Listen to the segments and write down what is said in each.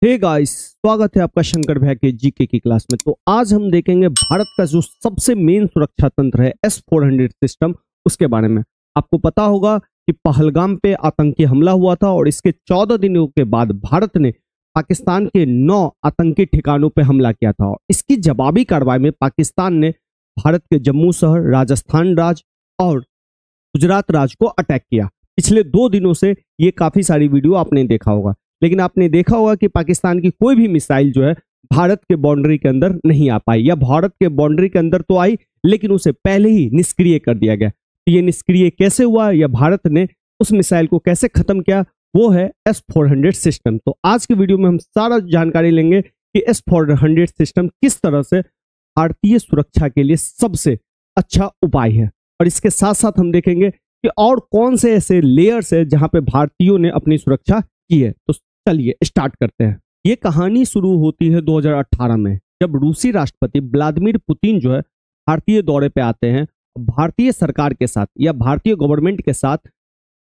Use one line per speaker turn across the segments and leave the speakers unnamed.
Hey guys, स्वागत है आपका शंकर भैया के जीके की क्लास में। तो आज हम देखेंगे भारत का जो सबसे मेन सुरक्षा तंत्र है S-400 सिस्टम, उसके बारे में। आपको पता होगा कि पहलगाम पे आतंकी हमला हुआ था और इसके 14 दिनों के बाद भारत ने पाकिस्तान के 9 आतंकी ठिकानों पे हमला किया था। और इसकी जवाबी कार्रवाई में पाकिस्तान ने भारत के जम्मू शहर, राजस्थान राज्य और गुजरात राज्य को अटैक किया। पिछले 2 दिनों से ये काफी सारी वीडियो आपने देखा होगा, लेकिन आपने देखा होगा कि पाकिस्तान की कोई भी मिसाइल जो है भारत के बाउंड्री के अंदर नहीं आ पाई, या भारत के बाउंड्री के अंदर तो आई लेकिन उसे पहले ही निष्क्रिय कर दिया गया। तो ये निष्क्रिय कैसे हुआ या भारत ने उस मिसाइल को कैसे खत्म किया, वो है S-400 सिस्टम। तो आज के वीडियो में हम सारा जानकारी लेंगे कि S-400 सिस्टम किस तरह से भारतीय सुरक्षा के लिए सबसे अच्छा उपाय है, और इसके साथ साथ हम देखेंगे कि और कौन से ऐसे लेयर्स है जहां पे भारतीयों ने अपनी सुरक्षा की है। तो चलिए स्टार्ट करते हैं। ये कहानी शुरू होती है 2018 में, जब रूसी राष्ट्रपति व्लादिमीर पुतिन जो है भारतीय दौरे पे आते हैं। भारतीय सरकार के साथ या भारतीय गवर्नमेंट के साथ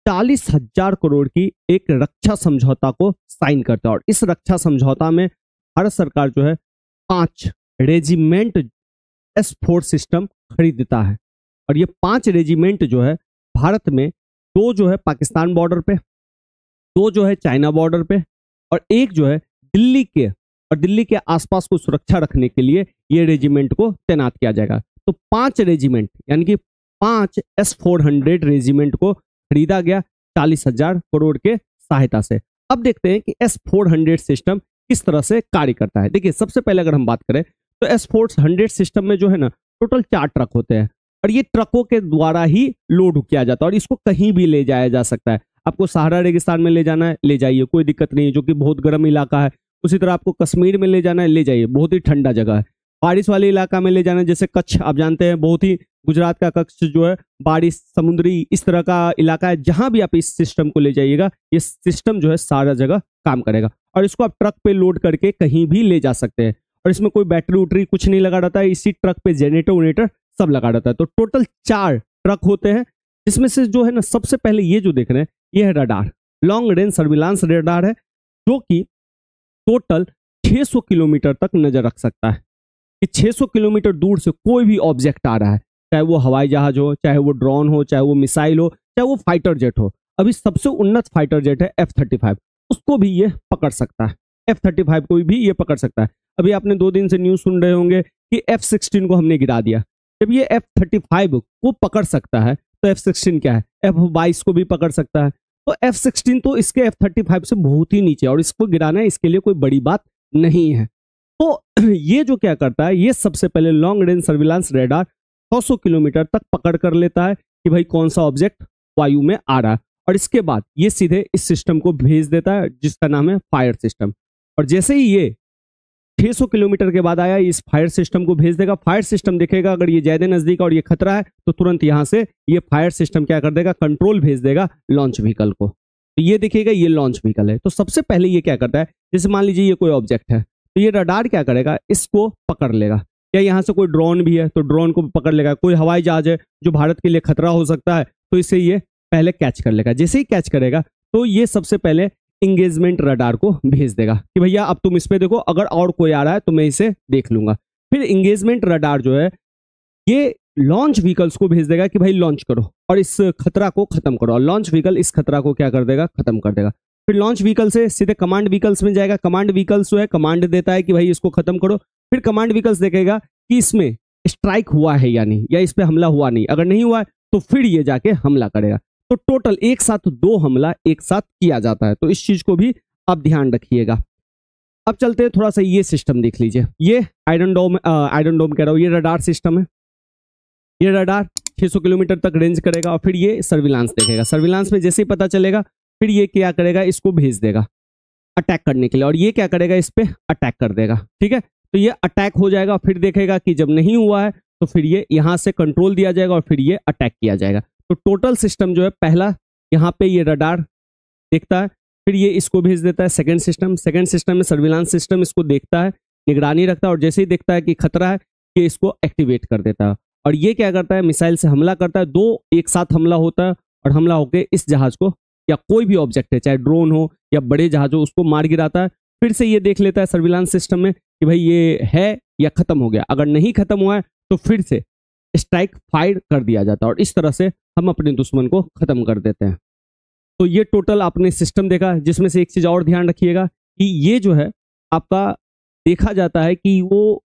40,000 करोड़ की एक रक्षा समझौता को साइन करते हैं। और इस रक्षा समझौता में भारत सरकार जो है 5 रेजिमेंट S-4 सिस्टम खरीदता है। और ये 5 रेजिमेंट जो है भारत में 2 जो है पाकिस्तान बॉर्डर पे, 2 जो है चाइना बॉर्डर पे, और एक जो है दिल्ली के और दिल्ली के आसपास को सुरक्षा रखने के लिए ये रेजिमेंट को तैनात किया जाएगा। तो 5 रेजिमेंट यानी कि 5 S-400 रेजिमेंट को खरीदा गया 40,000 करोड़ के सहायता से। अब देखते हैं कि S-400 सिस्टम किस तरह से कार्य करता है। देखिए, सबसे पहले अगर हम बात करें तो S-400 सिस्टम में जो है ना टोटल 4 ट्रक होते हैं, और ये ट्रकों के द्वारा ही लोड किया जाता है और इसको कहीं भी ले जाया जा सकता है। आपको सहारा रेगिस्तान में ले जाना है, ले जाइए, कोई दिक्कत नहीं है, जो कि बहुत गर्म इलाका है। उसी तरह आपको कश्मीर में ले जाना है, ले जाइए, बहुत ही ठंडा जगह है। बारिश वाले इलाका में ले जाना है, जैसे कच्छ, आप जानते हैं, बहुत ही गुजरात का कच्छ जो है बारिश, समुद्री, इस तरह का इलाका है। जहां भी आप इस सिस्टम को ले जाइएगा, ये सिस्टम जो है सारा जगह काम करेगा, और इसको आप ट्रक पे लोड करके कहीं भी ले जा सकते हैं। और इसमें कोई बैटरी उटरी कुछ नहीं लगा रहता है, इसी ट्रक पे जनरेटर वनेटर सब लगा रहता है। तो टोटल 4 ट्रक होते हैं, जिसमें से जो है ना सबसे पहले ये जो देख रहे हैं ये है radar, long range surveillance radar है, जो कि टोटल 600 किलोमीटर तक नजर रख सकता है कि 600 किलोमीटर दूर से कोई भी ऑब्जेक्ट आ रहा है, चाहे वो हवाई जहाज हो, चाहे वो ड्रोन हो, चाहे वो मिसाइल हो, चाहे वो फाइटर जेट हो। अभी सबसे उन्नत फाइटर जेट है F-35, उसको भी ये पकड़ सकता है। F-35 को भी ये पकड़ सकता है। अभी आपने 2 दिन से न्यूज सुन रहे होंगे कि F-16 को हमने गिरा दिया। जब ये F-35 को पकड़ सकता है तो F-16 क्या है, F-22 को भी पकड़ सकता है। तो F-16 तो इसके F-35 से बहुत ही नीचे, और इसको गिराना इसके लिए कोई बड़ी बात नहीं है। तो ये जो क्या करता है, ये सबसे पहले long range surveillance radar 600 kilometre तक पकड़ कर लेता है कि भाई कौन सा ऑब्जेक्ट वायु में आ रहा है, और इसके बाद ये सीधे इस सिस्टम को भेज देता है जिसका नाम है फायर सिस्टम। और जैसे ही ये 600 किलोमीटर के बाद आया, इस फायर सिस्टम को भेज देगा। फायर सिस्टम देखेगा अगर ये ज्यादा नजदीक और ये खतरा है तो तुरंत यहां से ये फायर सिस्टम क्या कर देगा, कंट्रोल भेज देगा लॉन्च व्हीकल को। तो ये देखिएगा ये लॉन्च व्हीकल है। तो सबसे पहले ये क्या करता है, जैसे मान लीजिए ये कोई ऑब्जेक्ट है, तो ये रडार क्या करेगा, इसको पकड़ लेगा। या यहाँ से कोई ड्रोन भी है तो ड्रोन को पकड़ लेगा। कोई हवाई जहाज है जो भारत के लिए खतरा हो सकता है, तो इसे ये पहले कैच कर लेगा। जैसे ही कैच करेगा तो ये सबसे पहले इंगेजमेंट रडार को भेज देगा कि भैया अब तुम इस पे देखो, अगर और कोई आ रहा है तो मैं इसे देख लूंगा। फिर इंगेजमेंट रडार जो है ये लॉन्च व्हीकल्स को भेज देगा कि भाई लॉन्च करो और इस खतरा को खत्म करो, और लॉन्च व्हीकल इस खतरा को क्या कर देगा, खत्म कर देगा। फिर लॉन्च व्हीकल से सीधे कमांड व्हीकल्स में जाएगा। कमांड व्हीकल्स जो है कमांड देता है कि भाई इसको खत्म करो। फिर कमांड व्हीकल्स देखेगा कि इसमें स्ट्राइक हुआ है या नहीं, या इस पे हमला हुआ नहीं। अगर नहीं हुआ है तो फिर ये जाके हमला करेगा। तो टोटल एक साथ 2 हमला एक साथ किया जाता है। तो इस चीज को भी आप ध्यान रखिएगा। अब चलते हैं थोड़ा सा, ये सिस्टम देख लीजिए। ये आयरन डोम कह रहा हूं, ये रडार सिस्टम है। ये रडार 600 किलोमीटर तक रेंज करेगा, और फिर ये सर्विलांस देखेगा। सर्विलांस में जैसे ही पता चलेगा फिर ये क्या करेगा, इसको भेज देगा अटैक करने के लिए, और ये क्या करेगा, इस पे अटैक कर देगा। ठीक है, तो ये अटैक हो जाएगा। फिर देखेगा कि जब नहीं हुआ है तो फिर ये यहां से कंट्रोल दिया जाएगा और फिर ये अटैक किया जाएगा। तो टोटल सिस्टम जो है, पहला यहाँ पे ये रडार देखता है, फिर ये इसको भेज देता है सेकंड सिस्टम में सर्विलांस सिस्टम इसको देखता है, निगरानी रखता है, और जैसे ही देखता है कि खतरा है कि इसको एक्टिवेट कर देता है। और ये क्या करता है, मिसाइल से हमला करता है। 2 एक साथ हमला होता है, और हमला होकर इस जहाज को या कोई भी ऑब्जेक्ट है, चाहे ड्रोन हो या बड़े जहाज हो, उसको मार गिराता है। फिर से ये देख लेता है सर्विलांस सिस्टम में कि भाई ये है या खत्म हो गया। अगर नहीं खत्म हुआ है तो फिर से स्ट्राइक फायर कर दिया जाता है और इस तरह से हम अपने दुश्मन को खत्म कर देते हैं। तो ये टोटल आपने सिस्टम देखा, जिसमें से एक चीज और ध्यान रखिएगा कि ये जो है आपका देखा जाता है कि वो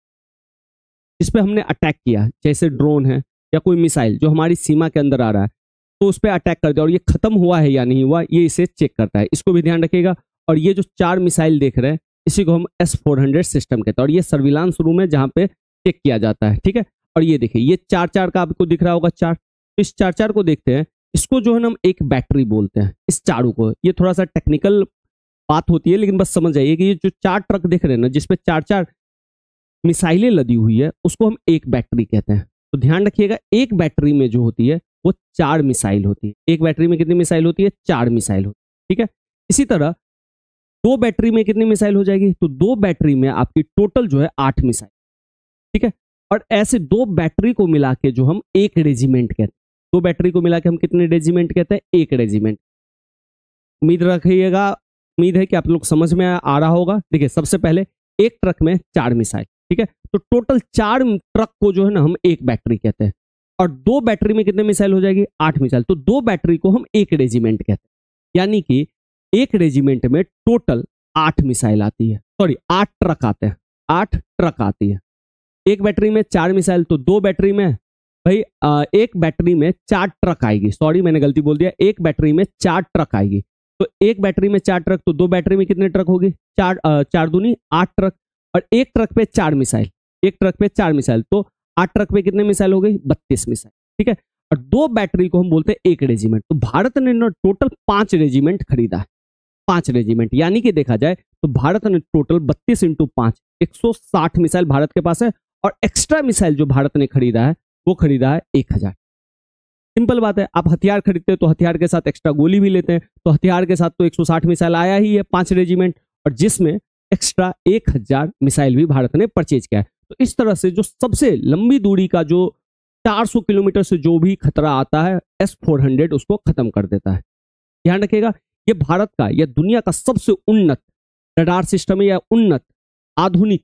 जिस पे हमने अटैक किया, जैसे ड्रोन है या कोई मिसाइल जो हमारी सीमा के अंदर आ रहा है, तो उस पर अटैक कर दिया और ये खत्म हुआ है या नहीं हुआ, ये इसे चेक करता है। इसको भी ध्यान रखिएगा। और ये जो 4 मिसाइल देख रहे हैं इसी को हम S-400 सिस्टम कहते हैं और ये सर्विलांस रूम है जहां पे चेक किया जाता है। ठीक है, और ये देखिए ये 4 का आपको दिख रहा होगा 4। तो इस 4 को देखते हैं। इसको जो है ना हम एक बैटरी बोलते हैं, इस चारों को। ये थोड़ा सा टेक्निकल बात होती है लेकिन बस समझ जाइए कि ये जो 4 ट्रक दिख रहे हैं ना, जिसपे 4 मिसाइलें लदी हुई है, उसको हम एक बैटरी कहते हैं। तो ध्यान रखिएगा, एक बैटरी में जो होती है वो 4 मिसाइल होती है। एक बैटरी में कितनी मिसाइल होती है? 4 मिसाइल होती है। ठीक है, इसी तरह 2 बैटरी में कितनी मिसाइल हो जाएगी? तो 2 बैटरी में आपकी टोटल जो है 8 मिसाइल। ठीक है, और ऐसे 2 बैटरी को मिला के जो हम एक रेजिमेंट कहते हैं। 2 बैटरी को मिला के हम कितने रेजिमेंट कहते हैं? एक रेजिमेंट। उम्मीद रखिएगा, उम्मीद है कि आप लोग समझ में आ रहा होगा। देखिए सबसे पहले एक ट्रक में 4 मिसाइल। ठीक है, तो टोटल 4 ट्रक को जो है ना हम एक बैटरी कहते हैं और 2 बैटरी में कितने मिसाइल हो जाएगी? 8 मिसाइल। तो 2 बैटरी को हम एक रेजिमेंट कहते हैं, यानी कि एक रेजिमेंट में टोटल 8 मिसाइल आती है, सॉरी 8 ट्रक आते हैं, 8 ट्रक आती है। एक बैटरी में 4 मिसाइल, तो 2 बैटरी में भाई एक बैटरी में 4 ट्रक आएगी। सॉरी मैंने गलती बोल दिया, एक बैटरी में 4 ट्रक आएगी। तो एक बैटरी में 4 ट्रक, तो 2 बैटरी में कितने ट्रक होगी? 4 दूनी 8 ट्रक। और एक ट्रक पे 4 मिसाइल, एक ट्रक पे 4 मिसाइल, तो 8 ट्रक पे कितने मिसाइल हो गई? 32 मिसाइल। ठीक है, और 2 बैटरी को हम बोलते हैं एक रेजिमेंट। तो भारत ने ना टोटल 5 रेजिमेंट खरीदा है, 5 रेजिमेंट। यानी कि देखा जाए तो भारत ने टोटल 32 × 5 160 मिसाइल भारत के पास है और एक्स्ट्रा मिसाइल जो भारत ने खरीदा है वो खरीदा है 1000। सिंपल बात है, आप हथियार खरीदते हैं तो हथियार के साथ एक्स्ट्रा गोली भी लेते हैं, तो हथियार के साथ तो 160 मिसाइल आया ही है 5 रेजिमेंट, और जिसमें एक्स्ट्रा 1000 मिसाइल भी भारत ने परचेज किया है। तो इस तरह से जो सबसे लंबी दूरी का जो 400 किलोमीटर से जो भी खतरा आता है S-400 उसको खत्म कर देता है। ध्यान रखिएगा, ये भारत का या दुनिया का सबसे उन्नत रडार सिस्टम है या उन्नत आधुनिक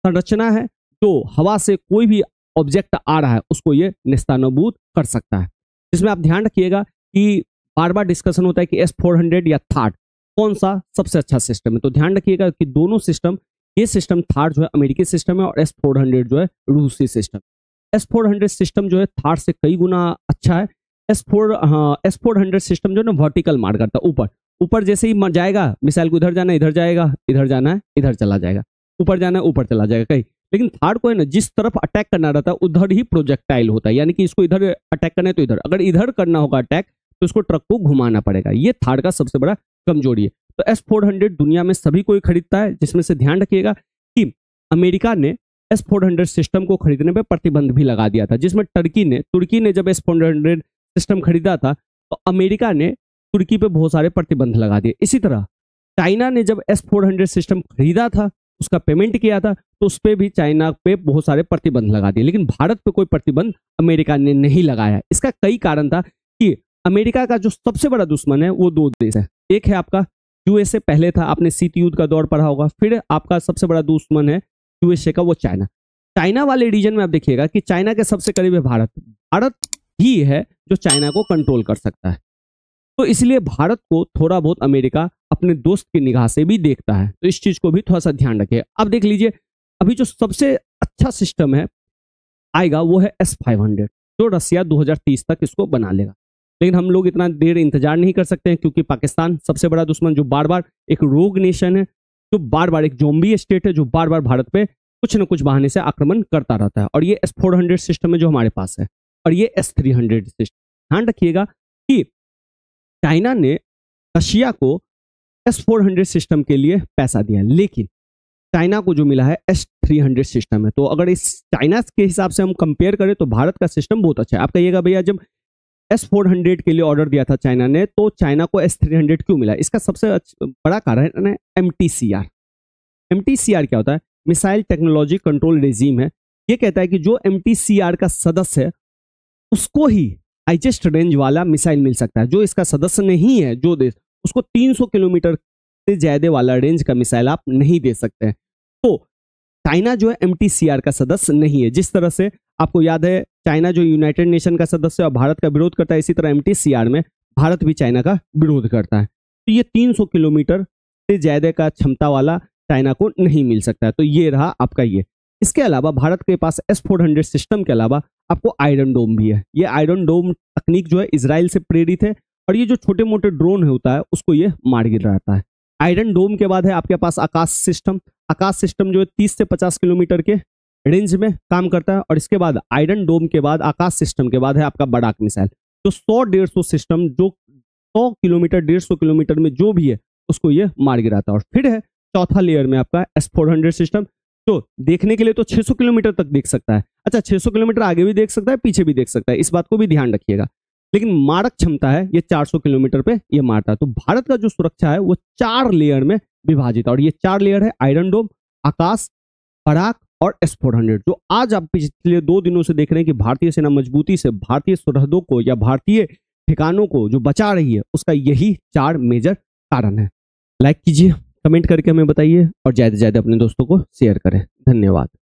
संरचना है, जो हवा से कोई भी ऑब्जेक्ट आ रहा है उसको ये नेस्तनाबूद कर सकता है। जिसमें आप ध्यान रखिएगा कि बार बार डिस्कशन होता है कि S-400 या थार्ड कौन सा सबसे अच्छा सिस्टम है। तो ध्यान रखिएगा कि दोनों सिस्टम, ये सिस्टम थार्ड जो है अमेरिकी सिस्टम है और S-400 जो है रूसी सिस्टम। S-400 सिस्टम जो है थार्ड से कई गुना अच्छा है। S-400 सिस्टम जो है ना वर्टिकल मार करता है, ऊपर ऊपर जैसे ही जाएगा मिसाइल को इधर जाना है इधर जाएगा, इधर जाना है इधर चला जाएगा, ऊपर जाना है ऊपर चला जाएगा कहीं। लेकिन थार्ड को है ना जिस तरफ अटैक करना रहता है उधर ही प्रोजेक्टाइल होता है, यानी कि इसको इधर अटैक करना है तो इधर, अगर इधर करना होगा अटैक तो इसको ट्रक को घुमाना पड़ेगा। ये थार्ड का सबसे बड़ा कमजोरी है। तो S-400 दुनिया में सभी कोई खरीदता है, जिसमें से ध्यान रखिएगा कि अमेरिका ने S-400 सिस्टम को खरीदने पर प्रतिबंध भी लगा दिया था, जिसमें तुर्की ने जब S-400 सिस्टम खरीदा था तो अमेरिका ने तुर्की पे बहुत सारे प्रतिबंध लगा दिए। इसी तरह चाइना ने जब S-400 सिस्टम खरीदा था, उसका पेमेंट किया था, तो उस पर भी चाइना पे बहुत सारे प्रतिबंध लगा दिए, लेकिन भारत पे कोई प्रतिबंध अमेरिका ने नहीं लगाया। इसका कई कारण था कि अमेरिका का जो सबसे बड़ा दुश्मन है वो 2 देश है। एक है आपका USA, पहले था, आपने शीत युद्ध का दौर पढ़ा होगा। फिर आपका सबसे बड़ा दुश्मन है USA का, वो चाइना। चाइना वाले रीजन में आप देखिएगा कि चाइना के सबसे करीब है भारत। भारत ही है जो चाइना को कंट्रोल कर सकता है। तो इसलिए भारत को थोड़ा बहुत अमेरिका अपने दोस्त की निगाह से भी देखता है। तो इस चीज को भी थोड़ा सा ध्यान रखिए। अब देख लीजिए, अभी जो सबसे अच्छा सिस्टम है आएगा वो है S-500, जो रसिया 2030 तक इसको बना लेगा। लेकिन हम लोग इतना देर इंतजार नहीं कर सकते हैं, क्योंकि पाकिस्तान सबसे बड़ा दुश्मन, जो बार बार एक रोग नेशन है, जो बार बार एक ज़ोंबी स्टेट है, जो बार बार भारत पे कुछ न कुछ बहाने से आक्रमण करता रहता है। और ये S-400 सिस्टम है जो हमारे पास है, और ये S-300 सिस्टम। ध्यान रखिएगा कि चाइना ने रशिया को S-400 सिस्टम के लिए पैसा दिया, लेकिन चाइना को जो मिला है S-300 सिस्टम है। तो अगर इस चाइना के हिसाब से हम कंपेयर करें तो भारत का सिस्टम बहुत अच्छा है। आप कहिएगा भैया जब S-400 के लिए ऑर्डर दिया था चाइना ने, तो चाइना को S-300 क्यों मिला? इसका सबसे बड़ा कारण है MTCR। MTCR क्या होता है? मिसाइल टेक्नोलॉजी कंट्रोल रेजीम है। ये कहता है कि जो MTCR का सदस्य है उसको ही हाईएस्ट रेंज वाला मिसाइल मिल सकता है। जो इसका सदस्य नहीं है, जो देश, उसको 300 किलोमीटर से ज्यादा वाला रेंज का मिसाइल आप नहीं दे सकते हैं। तो चाइना जो है MTCR का सदस्य नहीं है। जिस तरह से आपको याद है चाइना जो यूनाइटेड नेशन का सदस्य और भारत का विरोध करता है, इसी तरह MTCR में भारत भी चाइना का विरोध करता है। तो ये 300 किलोमीटर से ज्यादा का क्षमता वाला चाइना को नहीं मिल सकता है। तो ये रहा आपका ये। इसके अलावा भारत के पास S-400 सिस्टम के अलावा आपको आयरन डोम भी है। ये आयरन डोम तकनीक जो है इजराइल से प्रेरित है और ये जो छोटे मोटे ड्रोन होता है उसको ये मार गिराता है। आयरन डोम के बाद है आपके पास आकाश सिस्टम। आकाश सिस्टम जो है 30 से 50 किलोमीटर के रेंज में काम करता है। और इसके बाद आयरन डोम के बाद आकाश सिस्टम के बाद है आपका बड़ाक मिसाइल, जो 100-150 सिस्टम जो 100 किलोमीटर 150 किलोमीटर में जो भी है उसको ये मार गिराता है। और फिर है चौथा लेयर में आपका S-400 सिस्टम, तो देखने के लिए तो 600 किलोमीटर तक देख सकता है। अच्छा, 600 किलोमीटर आगे भी देख सकता है, पीछे भी देख सकता है, इस बात को भी ध्यान रखिएगा। लेकिन मारक क्षमता है ये 400 किलोमीटर पे ये मारता है। तो भारत का जो सुरक्षा है वो 4 लेयर में विभाजित है और ये 4 लेयर है आयरन डोम, आकाश, बराक और S-400। जो आज आप पिछले 2 दिनों से देख रहे हैं कि भारतीय सेना मजबूती से भारतीय सरहदों को या भारतीय ठिकानों को जो बचा रही है, उसका यही 4 मेजर कारण है। लाइक कीजिए, कमेंट करके हमें बताइए और ज्यादा से ज्यादा अपने दोस्तों को शेयर करें। धन्यवाद।